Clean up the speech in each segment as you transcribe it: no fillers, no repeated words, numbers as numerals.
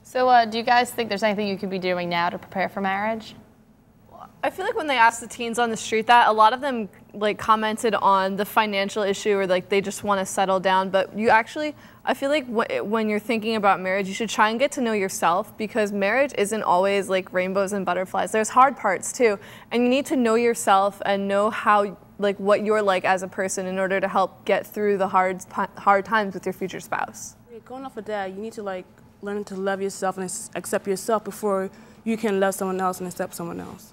So do you guys think there's anything you could be doing now to prepare for marriage? I feel like when they asked the teens on the street that, a lot of them like commented on the financial issue or like they just want to settle down. But you actually, I feel like when you're thinking about marriage, you should try and get to know yourself, because marriage isn't always like rainbows and butterflies. There's hard parts too. And you need to know yourself and know how, like what you're like as a person in order to help get through the hard times with your future spouse. Yeah, going off of that, you need to like learn to love yourself and accept yourself before you can love someone else and accept someone else.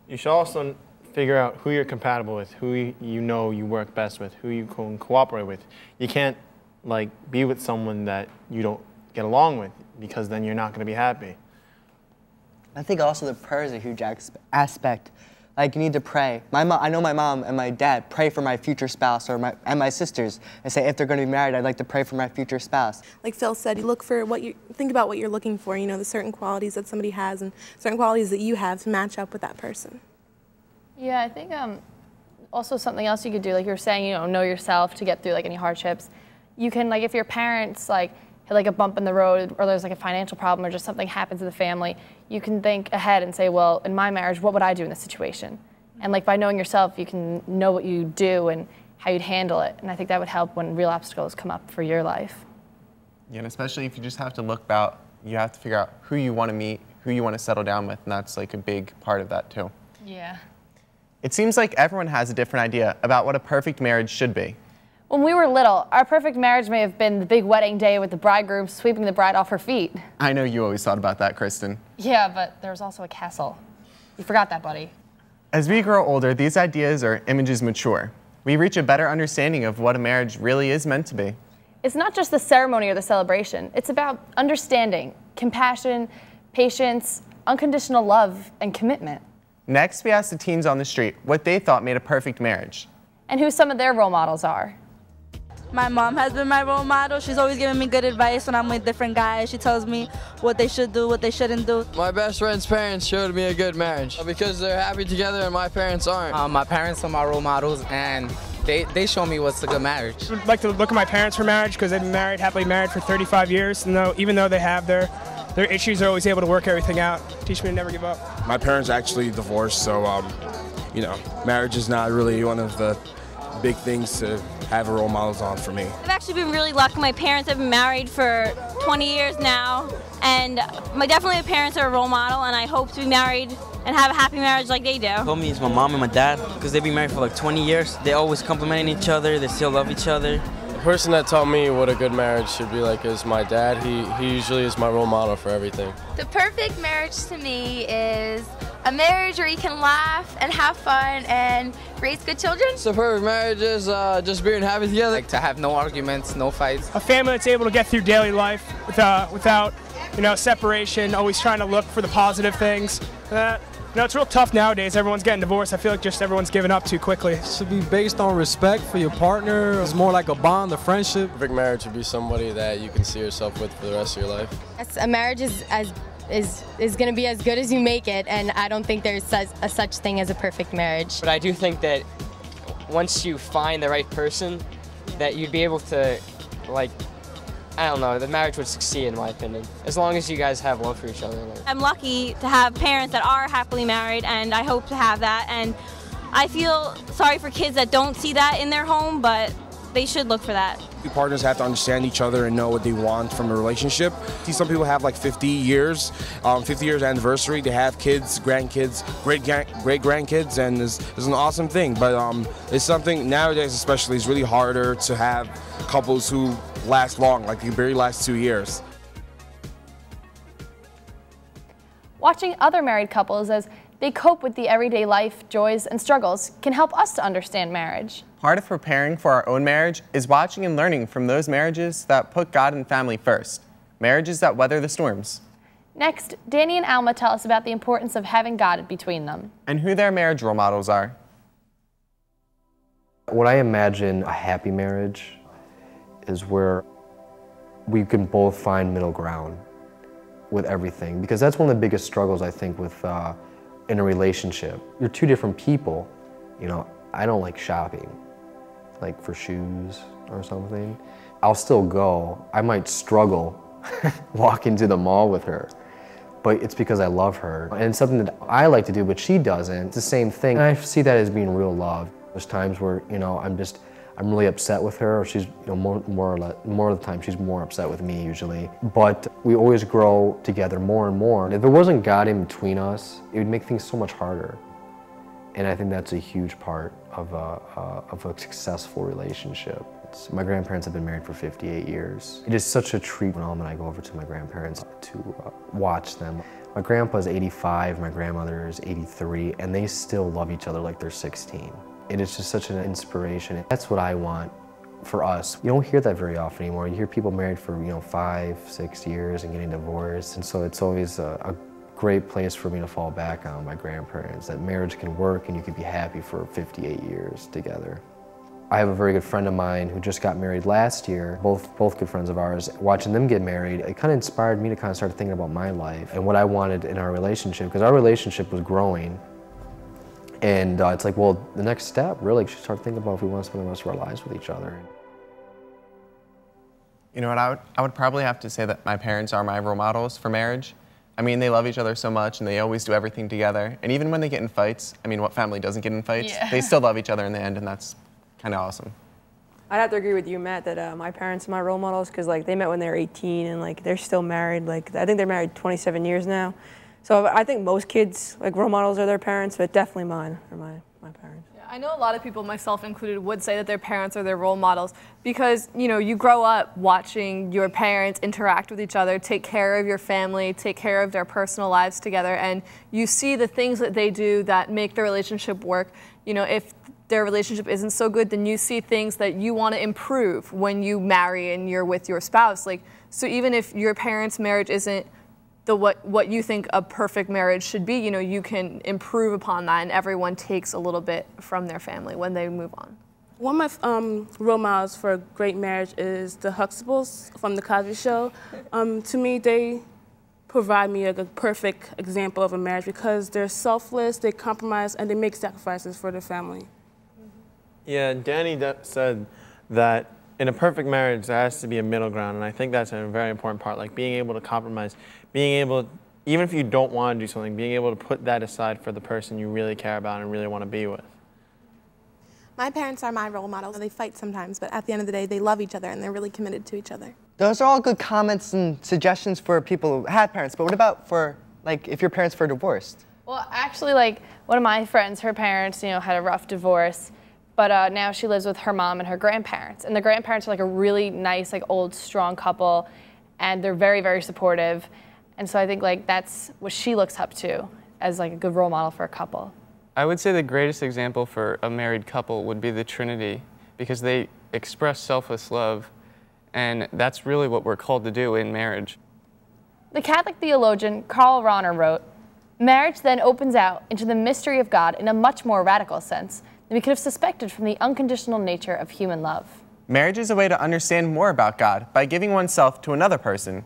You should also figure out who you're compatible with, who you know you work best with, who you can cooperate with. You can't like be with someone that you don't get along with, because then you're not going to be happy. I think also the prayer is a huge aspect. Like, you need to pray. I know my mom and my dad pray for my future spouse and my sisters, and say if they're going to be married, I'd like to pray for my future spouse. Like Phil said, you look for think about what you're looking for, you know, the certain qualities that somebody has and certain qualities that you have to match up with that person. Yeah, I think also something else you could do, like you were saying, you know yourself to get through like any hardships. You can, like, if your parents like hit like a bump in the road, or there's like a financial problem, or just something happens to the family, you can think ahead and say, well, in my marriage, what would I do in this situation? And like by knowing yourself, you can know what you do and how you'd handle it. And I think that would help when real obstacles come up for your life. Yeah, and especially if you just have to look out, you have to figure out who you want to meet, who you want to settle down with, and that's like a big part of that too. Yeah. It seems like everyone has a different idea about what a perfect marriage should be. When we were little, our perfect marriage may have been the big wedding day with the bridegroom sweeping the bride off her feet. I know you always thought about that, Kristen. Yeah, but there was also a castle. You forgot that, buddy. As we grow older, these ideas or images mature. We reach a better understanding of what a marriage really is meant to be. It's not just the ceremony or the celebration. It's about understanding, compassion, patience, unconditional love, and commitment. Next, we asked the teens on the street what they thought made a perfect marriage. And who some of their role models are. My mom has been my role model. She's always giving me good advice when I'm with different guys. She tells me what they should do, what they shouldn't do. My best friend's parents showed me a good marriage because they're happy together and my parents aren't. My parents are my role models, and they show me what's a good marriage. I'd like to look at my parents for marriage, because they've been happily married for 35 years. And even though they have their issues, they're always able to work everything out. Teach me to never give up. My parents actually divorced, so you know, marriage is not really one of the big things to have role models on for me. I've actually been really lucky. My parents have been married for 20 years now, and definitely my parents are a role model, and I hope to be married and have a happy marriage like they do. Told me it's my mom and my dad, because they've been married for like 20 years. They always complimenting each other, they still love each other. The person that taught me what a good marriage should be like is my dad. He usually is my role model for everything. The perfect marriage to me is a marriage where you can laugh and have fun and raise good children. So perfect marriage is just being happy together. Like to have no arguments, no fights. A family that's able to get through daily life without separation, always trying to look for the positive things. It's real tough nowadays. Everyone's getting divorced. I feel like just everyone's giving up too quickly. It should be based on respect for your partner. It's more like a bond, a friendship. Perfect marriage would be somebody that you can see yourself with for the rest of your life. Yes, a marriage is going to be as good as you make it, and I don't think there's such thing as a perfect marriage. But I do think that once you find the right person, that you'd be able to, like, I don't know, the marriage would succeed in my opinion, as long as you guys have love for each other. I'm lucky to have parents that are happily married, and I hope to have that, and I feel sorry for kids that don't see that in their home, but they should look for that. Partners have to understand each other and know what they want from a relationship. See, some people have like 50 years anniversary. They have kids, grandkids, great-grandkids, and it's an awesome thing. But it's something nowadays, especially, is really harder to have couples who last long, like the very last 2 years. Watching other married couples as they cope with the everyday life, joys, and struggles can help us to understand marriage. Part of preparing for our own marriage is watching and learning from those marriages that put God and family first, marriages that weather the storms. Next, Danny and Alma tell us about the importance of having God between them. And who their marriage role models are. What I imagine a happy marriage is where we can both find middle ground with everything, because that's one of the biggest struggles, I think, with in a relationship. You're two different people. You know, I don't like shopping, like for shoes or something. I'll still go. I might struggle walk into the mall with her. But it's because I love her. And it's something that I like to do, but she doesn't. It's the same thing. And I see that as being real love. There's times where, you know, I'm really upset with her, or she's, you know, more of the time she's more upset with me usually. But we always grow together more and more. And if there wasn't God in between us, it would make things so much harder. And I think that's a huge part of a successful relationship. My grandparents have been married for 58 years. It is such a treat when Alma and I go over to my grandparents to watch them. My grandpa's 85, my grandmother is 83, and they still love each other like they're 16. It is just such an inspiration. That's what I want for us. You don't hear that very often anymore. You hear people married for, you know, 5, 6 years and getting divorced, and so it's always a great place for me to fall back on my grandparents, that marriage can work and you can be happy for 58 years together. I have a very good friend of mine who just got married last year, both good friends of ours. Watching them get married, it kind of inspired me to kind of start thinking about my life and what I wanted in our relationship, because our relationship was growing. And it's like, well, the next step, really, we should start thinking about if we want to spend the rest of our lives with each other. You know what, I would probably have to say that my parents are my role models for marriage. I mean, they love each other so much, and they always do everything together. And even when they get in fights, I mean, what family doesn't get in fights? Yeah. They still love each other in the end, and that's kind of awesome. I'd have to agree with you, Matt, that my parents are my role models, because like they met when they were 18, and like they're still married. Like I think they're married 27 years now. So I think most kids, like role models are their parents, but definitely mine are my parents. Yeah, I know a lot of people, myself included, would say that their parents are their role models because, you know, you grow up watching your parents interact with each other, take care of your family, take care of their personal lives together, and you see the things that they do that make the relationship work. You know, if their relationship isn't so good, then you see things that you want to improve when you marry and you're with your spouse. Like, so even if your parents' marriage isn't what you think a perfect marriage should be, you know, you can improve upon that, and everyone takes a little bit from their family when they move on. One of my role models for a great marriage is the Huxtables from The Cosby Show. To me, they provide me a perfect example of a marriage because they're selfless, they compromise, and they make sacrifices for their family. Yeah, Danny said that in a perfect marriage, there has to be a middle ground, and I think that's a very important part, like being able to compromise, being able, even if you don't want to do something, being able to put that aside for the person you really care about and really want to be with. My parents are my role models. They fight sometimes, but at the end of the day, they love each other and they're really committed to each other. Those are all good comments and suggestions for people who have parents, but what about for, like, if your parents were divorced? Well, actually, like, one of my friends, her parents, you know, had a rough divorce. But now she lives with her mom and her grandparents. And the grandparents are like a really nice, like old, strong couple. And they're very, very supportive. And so I think like that's what she looks up to as like a good role model for a couple. I would say the greatest example for a married couple would be the Trinity, because they express selfless love. And that's really what we're called to do in marriage. The Catholic theologian Karl Rahner wrote, "Marriage then opens out into the mystery of God in a much more radical sense than we could have suspected from the unconditional nature of human love." Marriage is a way to understand more about God by giving oneself to another person.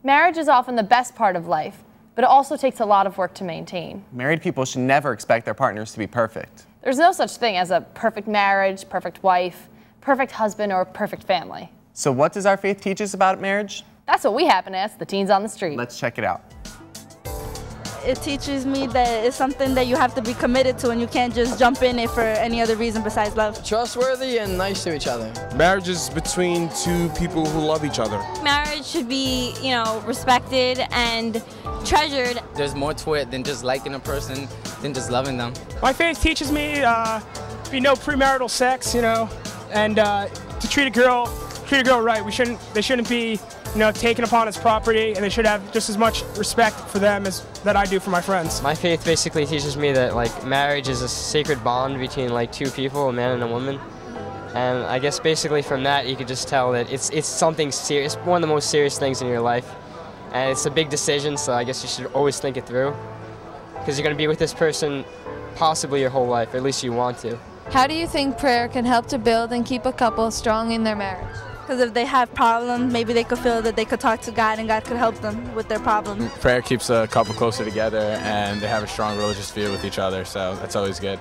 Marriage is often the best part of life, but it also takes a lot of work to maintain. Married people should never expect their partners to be perfect. There's no such thing as a perfect marriage, perfect wife, perfect husband, or perfect family. So what does our faith teach us about marriage? That's what we happen to ask the teens on the street. Let's check it out. It teaches me that it's something that you have to be committed to, and you can't just jump in it for any other reason besides love. Trustworthy and nice to each other. Marriage is between two people who love each other. Marriage should be, you know, respected and treasured. There's more to it than just liking a person, than just loving them. My faith teaches me to be no premarital sex, you know, and to treat a girl right. They shouldn't be, you know, taken upon as property, and they should have just as much respect for them as that I do for my friends. My faith basically teaches me that like marriage is a sacred bond between like two people, a man and a woman. And I guess basically from that you could just tell that it's something serious, one of the most serious things in your life. And it's a big decision, so I guess you should always think it through. Because you're going to be with this person possibly your whole life, or at least you want to. How do you think prayer can help to build and keep a couple strong in their marriage? Because if they have problems, maybe they could feel that they could talk to God and God could help them with their problems. Prayer keeps a couple closer together, and they have a strong religious view with each other, so that's always good.